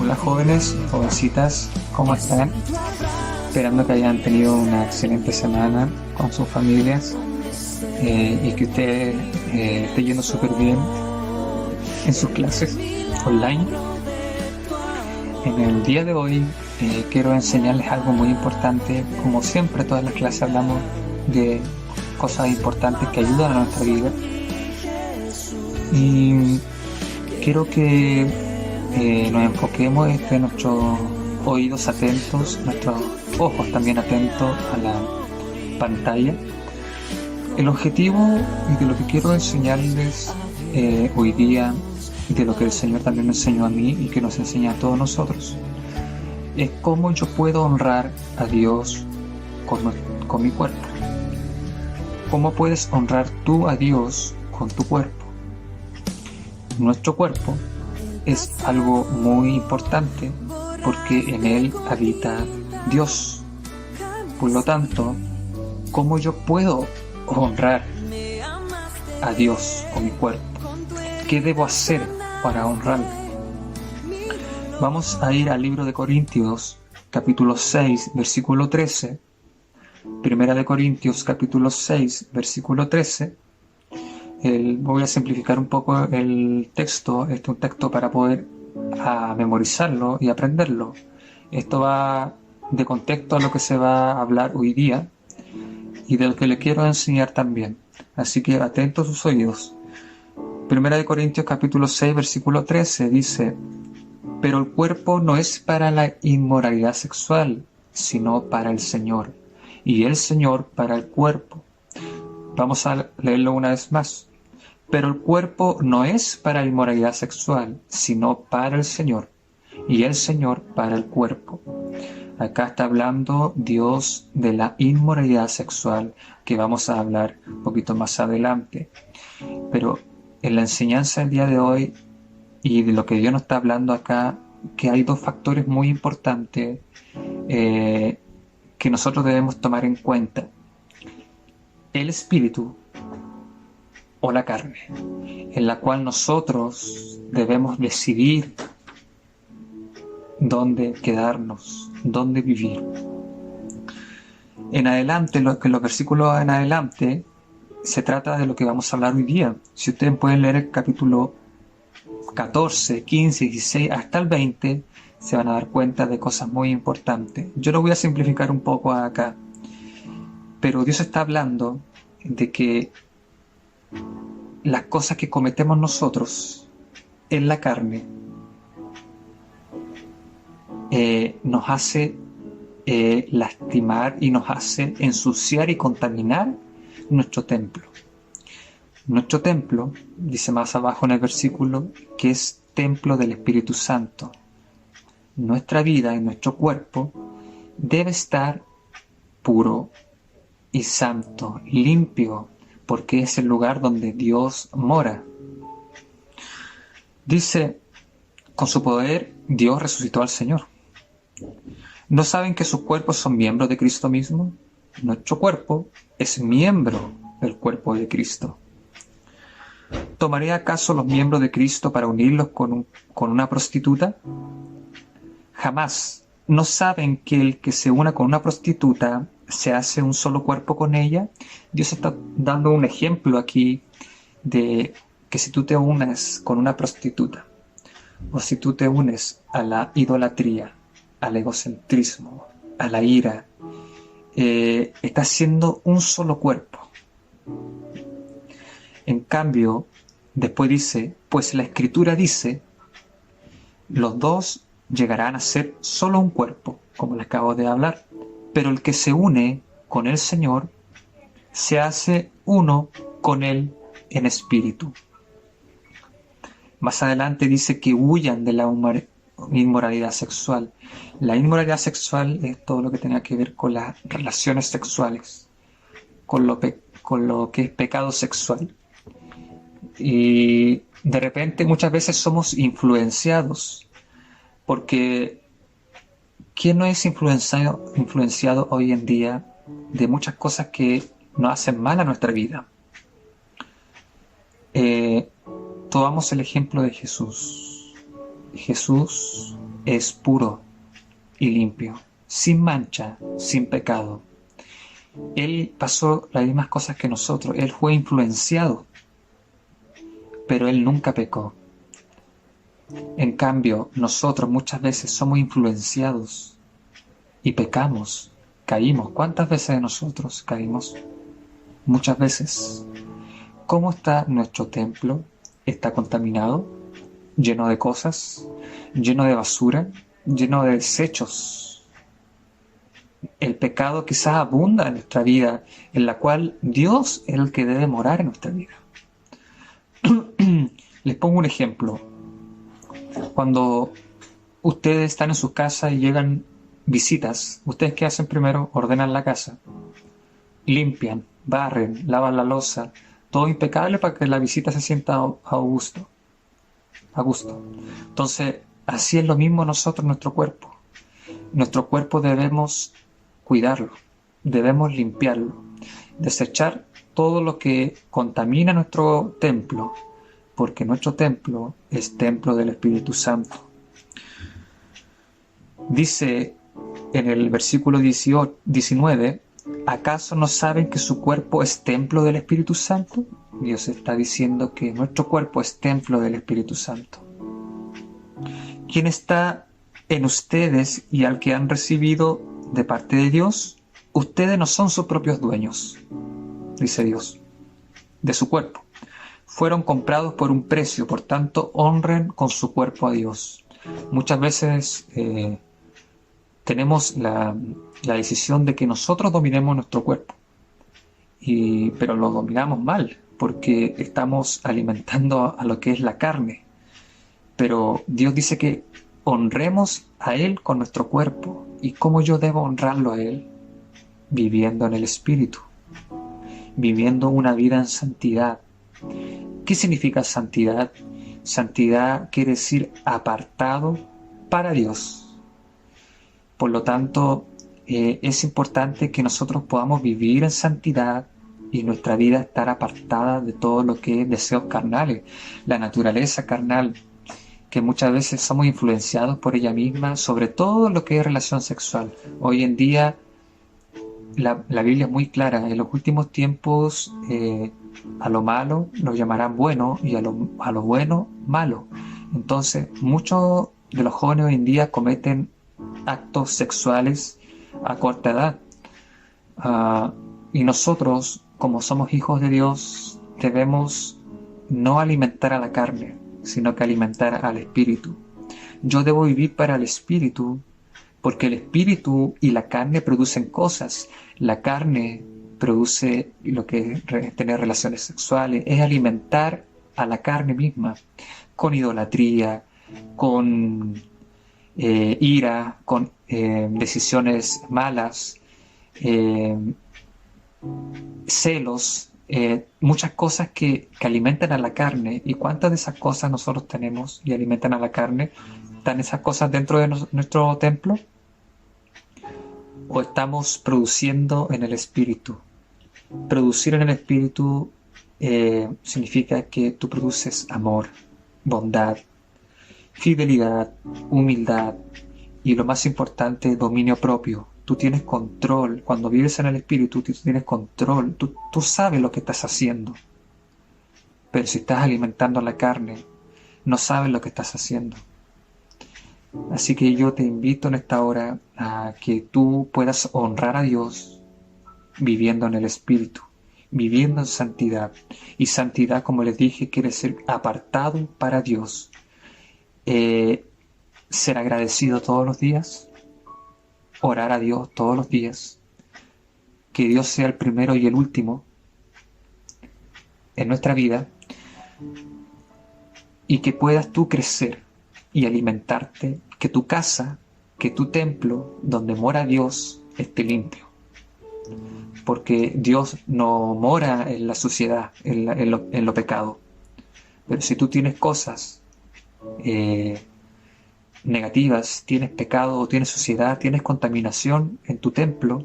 Hola jóvenes, jovencitas, ¿cómo están? Esperando que hayan tenido una excelente semana con sus familias y que usted esté yendo súper bien en sus clases online. En el día de hoy quiero enseñarles algo muy importante. Como siempre, todas las clases hablamos de cosas importantes que ayudan a nuestra vida. Y quiero que nos enfoquemos en nuestros oídos atentos, nuestros ojos también atentos a la pantalla. El objetivo de lo que quiero enseñarles hoy día, y de lo que el Señor también me enseñó a mí y que nos enseña a todos nosotros, es cómo yo puedo honrar a Dios con mi cuerpo. ¿Cómo puedes honrar tú a Dios con tu cuerpo? Nuestro cuerpo es algo muy importante porque en él habita Dios. Por lo tanto, ¿cómo yo puedo honrar a Dios con mi cuerpo? ¿Qué debo hacer para honrarlo? Vamos a ir al libro de Corintios, capítulo 6, versículo 13. Primera de Corintios, capítulo 6, versículo 13. Voy a simplificar un poco el texto. Este es un texto para poder memorizarlo y aprenderlo. Esto va de contexto a lo que se va a hablar hoy día y de lo que le quiero enseñar también. Así que atentos sus oídos. Primera de Corintios capítulo 6 versículo 13 dice: pero el cuerpo no es para la inmoralidad sexual, sino para el Señor, y el Señor para el cuerpo. Vamos a leerlo una vez más. Pero el cuerpo no es para la inmoralidad sexual, sino para el Señor, y el Señor para el cuerpo. Acá está hablando Dios de la inmoralidad sexual, que vamos a hablar un poquito más adelante. Pero en la enseñanza del día de hoy y de lo que Dios nos está hablando acá, que hay dos factores muy importantes que nosotros debemos tomar en cuenta: el espíritu o la carne, en la cual nosotros debemos decidir dónde quedarnos, dónde vivir. En adelante, los versículos en adelante, se trata de lo que vamos a hablar hoy día. Si ustedes pueden leer el capítulo 14, 15, 16 hasta el 20, se van a dar cuenta de cosas muy importantes. Yo lo voy a simplificar un poco acá, pero Dios está hablando de que las cosas que cometemos nosotros en la carne nos hace lastimar y nos hace ensuciar y contaminar nuestro templo. Nuestro templo, dice más abajo en el versículo, que es templo del Espíritu Santo. Nuestra vida y nuestro cuerpo debe estar puro y santo, limpio, porque es el lugar donde Dios mora. Dice: con su poder Dios resucitó al Señor. ¿No saben que sus cuerpos son miembros de Cristo mismo? Nuestro cuerpo es miembro del cuerpo de Cristo. ¿Tomaré acaso los miembros de Cristo para unirlos con una prostituta? Jamás. ¿No saben que el que se una con una prostituta se hace un solo cuerpo con ella? Dios está dando un ejemplo aquí de que si tú te unes con una prostituta, o si tú te unes a la idolatría, al egocentrismo, a la ira, estás siendo un solo cuerpo. En cambio, después dice: pues la Escritura dice, los dos llegarán a ser solo un cuerpo, como les acabo de hablar. Pero el que se une con el Señor se hace uno con Él en espíritu. Más adelante dice que huyan de la inmoralidad sexual. La inmoralidad sexual es todo lo que tenga que ver con las relaciones sexuales, con lo que es pecado sexual. Y de repente muchas veces somos influenciados, porque ¿quién no es influenciado hoy en día de muchas cosas que nos hacen mal a nuestra vida? Tomamos el ejemplo de Jesús. Jesús es puro y limpio, sin mancha, sin pecado. Él pasó las mismas cosas que nosotros, Él fue influenciado, pero Él nunca pecó. En cambio, nosotros muchas veces somos influenciados y pecamos, caímos. ¿Cuántas veces nosotros caímos? Muchas veces. ¿Cómo está nuestro templo? ¿Está contaminado? ¿Lleno de cosas? ¿Lleno de basura? ¿Lleno de desechos? El pecado quizás abunda en nuestra vida, en la cual Dios es el que debe morar en nuestra vida. Les pongo un ejemplo. Cuando ustedes están en su casa y llegan visitas, ¿ustedes qué hacen primero? Ordenan la casa, limpian, barren, lavan la loza, todo impecable para que la visita se sienta a gusto. Entonces, así es lo mismo nosotros, nuestro cuerpo. Nuestro cuerpo debemos cuidarlo, debemos limpiarlo, desechar todo lo que contamina nuestro templo, porque nuestro templo es templo del Espíritu Santo. Dice en el versículo 19, ¿acaso no saben que su cuerpo es templo del Espíritu Santo? Dios está diciendo que nuestro cuerpo es templo del Espíritu Santo. ¿Quién está en ustedes y al que han recibido de parte de Dios? Ustedes no son sus propios dueños, dice Dios, de su cuerpo. Fueron comprados por un precio, por tanto, honren con su cuerpo a Dios. Muchas veces tenemos la decisión de que nosotros dominemos nuestro cuerpo, pero lo dominamos mal, porque estamos alimentando a lo que es la carne. Pero Dios dice que honremos a Él con nuestro cuerpo. ¿Y cómo yo debo honrarlo a Él? Viviendo en el Espíritu, viviendo una vida en santidad. ¿Qué significa santidad? Santidad quiere decir apartado para Dios. Por lo tanto, es importante que nosotros podamos vivir en santidad y nuestra vida estar apartada de todo lo que es deseos carnales, la naturaleza carnal, que muchas veces somos influenciados por ella misma, sobre todo lo que es relación sexual. Hoy en día la Biblia es muy clara. En los últimos tiempos a lo malo lo llamarán bueno y a lo bueno malo. Entonces muchos de los jóvenes hoy en día cometen actos sexuales a corta edad. Y nosotros, como somos hijos de Dios, debemos no alimentar a la carne, sino que alimentar al Espíritu. Yo debo vivir para el Espíritu, porque el Espíritu y la carne producen cosas. La carne produce lo que es tener relaciones sexuales, es alimentar a la carne misma, con idolatría, con ira, con decisiones malas, celos, muchas cosas que alimentan a la carne. ¿Y cuántas de esas cosas nosotros tenemos y alimentan a la carne? ¿Están esas cosas dentro de nuestro templo? ¿O estamos produciendo en el Espíritu? Producir en el Espíritu significa que tú produces amor, bondad, fidelidad, humildad y, lo más importante, dominio propio. Tú tienes control. Cuando vives en el Espíritu, tú tienes control. Tú sabes lo que estás haciendo. Pero si estás alimentando la carne, no sabes lo que estás haciendo. Así que yo te invito en esta hora a que tú puedas honrar a Dios viviendo en el Espíritu, viviendo en santidad. Y santidad, como les dije, quiere ser apartado para Dios. Ser agradecido todos los días, orar a Dios todos los días, que Dios sea el primero y el último en nuestra vida, y que puedas tú crecer y alimentarte, que tu casa, que tu templo, donde mora Dios, esté limpio. Porque Dios no mora en la suciedad, en lo pecado. Pero si tú tienes cosas negativas, tienes pecado, tienes suciedad, tienes contaminación en tu templo,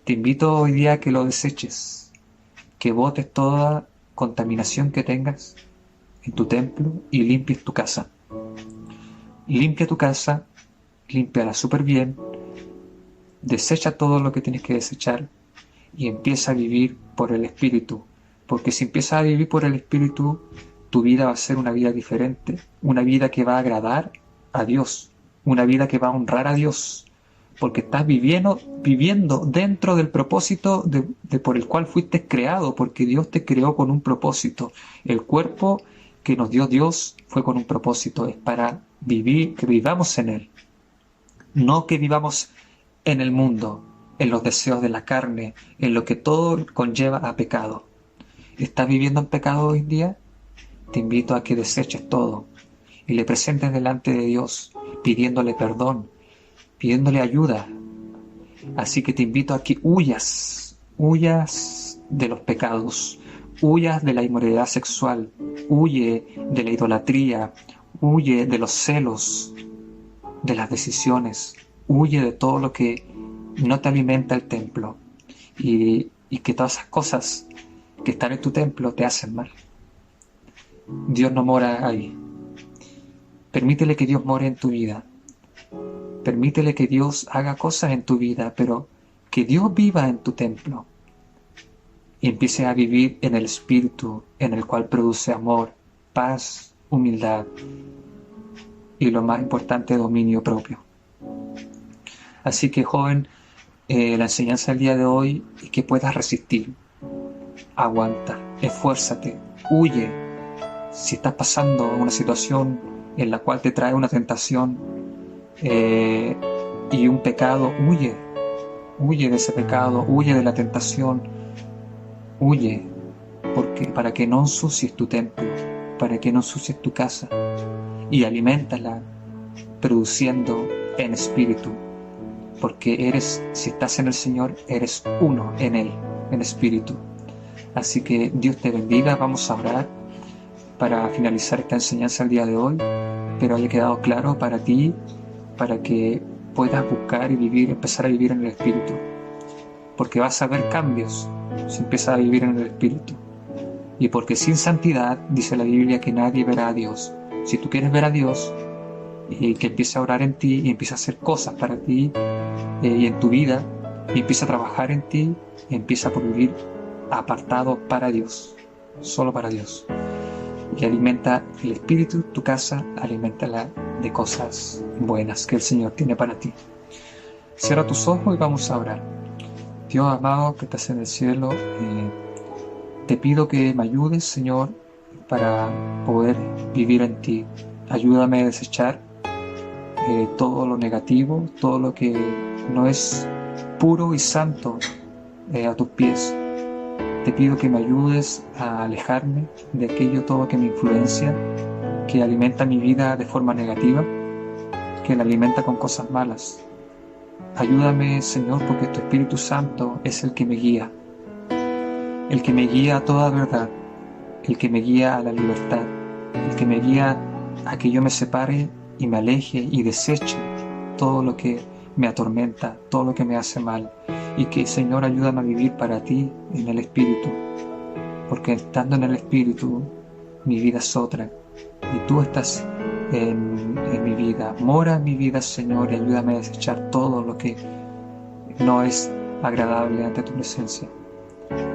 te invito hoy día a que lo deseches, que botes toda contaminación que tengas en tu templo y limpies tu casa. limpia tu casa, límpiala súper bien, desecha todo lo que tienes que desechar y empieza a vivir por el Espíritu. Porque si empiezas a vivir por el Espíritu, tu vida va a ser una vida diferente, una vida que va a agradar a Dios, una vida que va a honrar a Dios, porque estás viviendo dentro del propósito por el cual fuiste creado, porque Dios te creó con un propósito. El cuerpo que nos dio Dios fue con un propósito, es para vivir, que vivamos en Él, no que vivamos en el mundo, en los deseos de la carne, en lo que todo conlleva a pecado. ¿Estás viviendo en pecado hoy en día? Te invito a que deseches todo y le presentes delante de Dios, pidiéndole perdón, pidiéndole ayuda. Así que te invito a que huyas de los pecados, huyas de la inmoralidad sexual, huye de la idolatría, huye de los celos, de las decisiones, huye de todo lo que no te alimenta el templo y que todas esas cosas que están en tu templo te hacen mal. Dios no mora ahí. Permítele que Dios more en tu vida. Permítele que Dios haga cosas en tu vida, pero que Dios viva en tu templo y empiece a vivir en el Espíritu, en el cual produce amor, paz, humildad y lo más importante, dominio propio. Así que, joven, la enseñanza del día de hoy es que puedas resistir. Aguanta, esfuérzate, huye. Si estás pasando una situación en la cual te trae una tentación y un pecado, huye de ese pecado, huye de la tentación, huye, porque para que no ensucies tu templo, para que no ensucies tu casa, y aliméntala produciendo en espíritu, porque si estás en el Señor, eres uno en Él, en espíritu. Así que Dios te bendiga. Vamos a orar para finalizar esta enseñanza el día de hoy, pero haya quedado claro para ti, para que puedas buscar y vivir, empezar a vivir en el Espíritu, porque vas a ver cambios si empiezas a vivir en el Espíritu, y porque sin santidad, dice la Biblia, que nadie verá a Dios. Si tú quieres ver a Dios, y que empiece a orar en ti, y empiece a hacer cosas para ti, y en tu vida, y empieza a trabajar en ti, y empieza por vivir apartado para Dios, solo para Dios. Y alimenta el espíritu, tu casa, aliméntala de cosas buenas que el Señor tiene para ti. Cierra tus ojos y vamos a orar. Dios amado que estás en el cielo, te pido que me ayudes, Señor, para poder vivir en ti. Ayúdame a desechar todo lo negativo, todo lo que no es puro y santo a tus pies. Te pido que me ayudes a alejarme de aquello todo que me influencia, que alimenta mi vida de forma negativa, que la alimenta con cosas malas. Ayúdame, Señor, porque tu Espíritu Santo es el que me guía a toda verdad, el que me guía a la libertad, el que me guía a que yo me separe y me aleje y deseche todo lo que me atormenta, todo lo que me hace mal. Y que, Señor, ayúdame a vivir para ti en el Espíritu, porque estando en el Espíritu mi vida es otra y tú estás en mi vida. Mora en mi vida, Señor, y ayúdame a desechar todo lo que no es agradable ante tu presencia.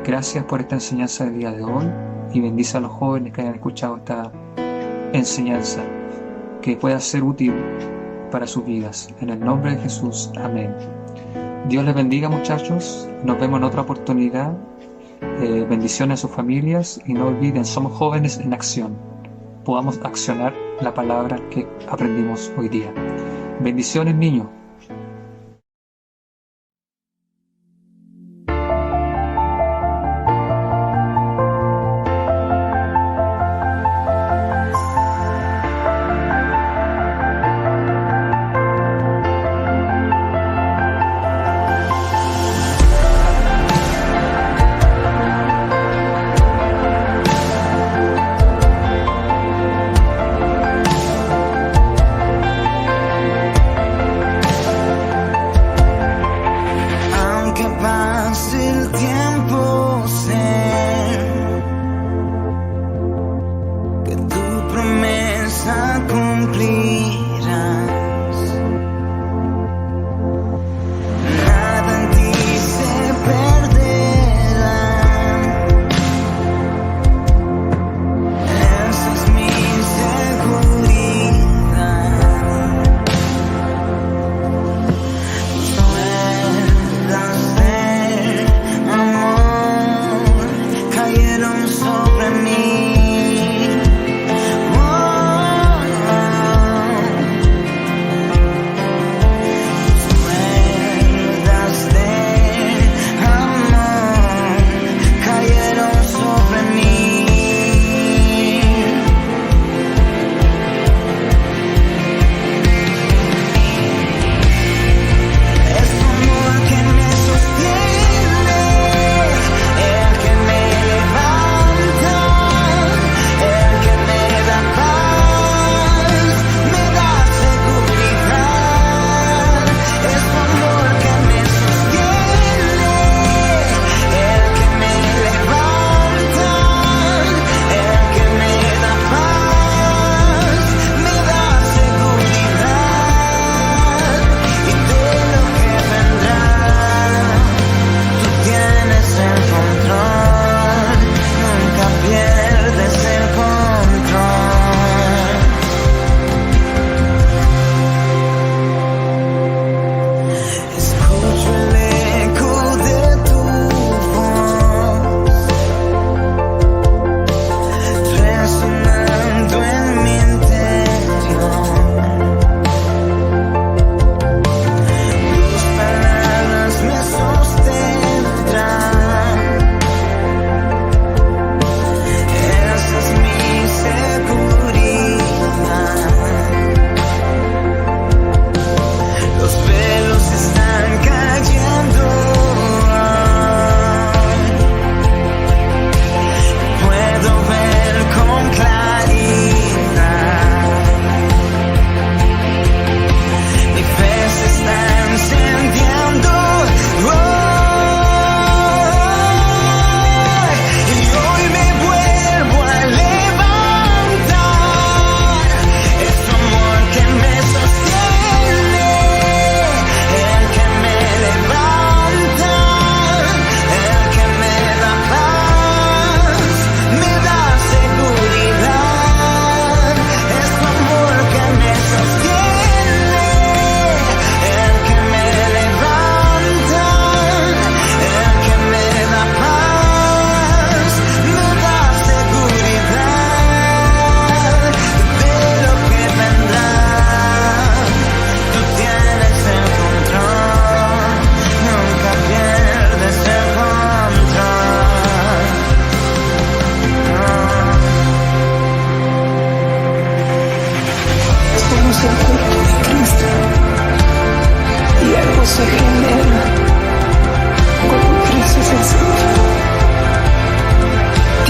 Gracias por esta enseñanza del día de hoy y bendice a los jóvenes que hayan escuchado esta enseñanza, que pueda ser útil para sus vidas. En el nombre de Jesús, amén. Dios les bendiga, muchachos. Nos vemos en otra oportunidad. Bendiciones a sus familias y no olviden, somos jóvenes en acción. Podamos accionar la palabra que aprendimos hoy día. Bendiciones, niños.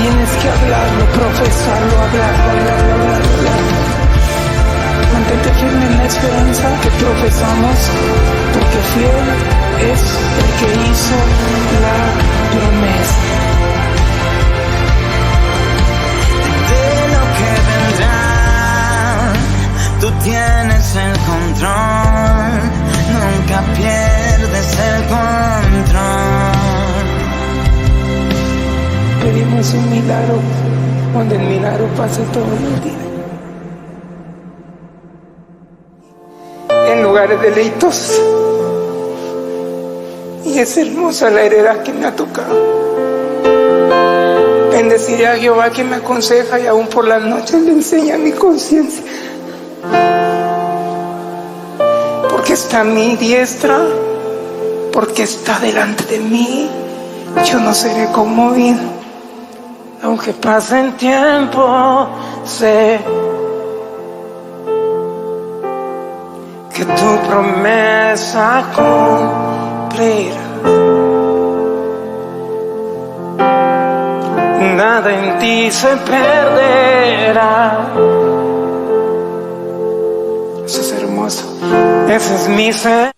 Tienes que hablarlo, profesarlo, hablarlo. Mantente firme en la esperanza que profesamos, porque fiel es el que hizo la promesa. De lo que vendrá, tú tienes el control, nunca pierdes el control. Pedimos un milagro, donde el milagro pase todos los días. En lugares de deleitos. Y es hermosa la heredad que me ha tocado. Bendeciré a Jehová que me aconseja y aún por las noches le enseña mi conciencia. Porque está a mi diestra, porque está delante de mí, yo no seré conmovido. Aunque pase el tiempo, sé que tu promesa cumplirá. Nada en ti se perderá. Eso es hermoso. Ese es mi ser.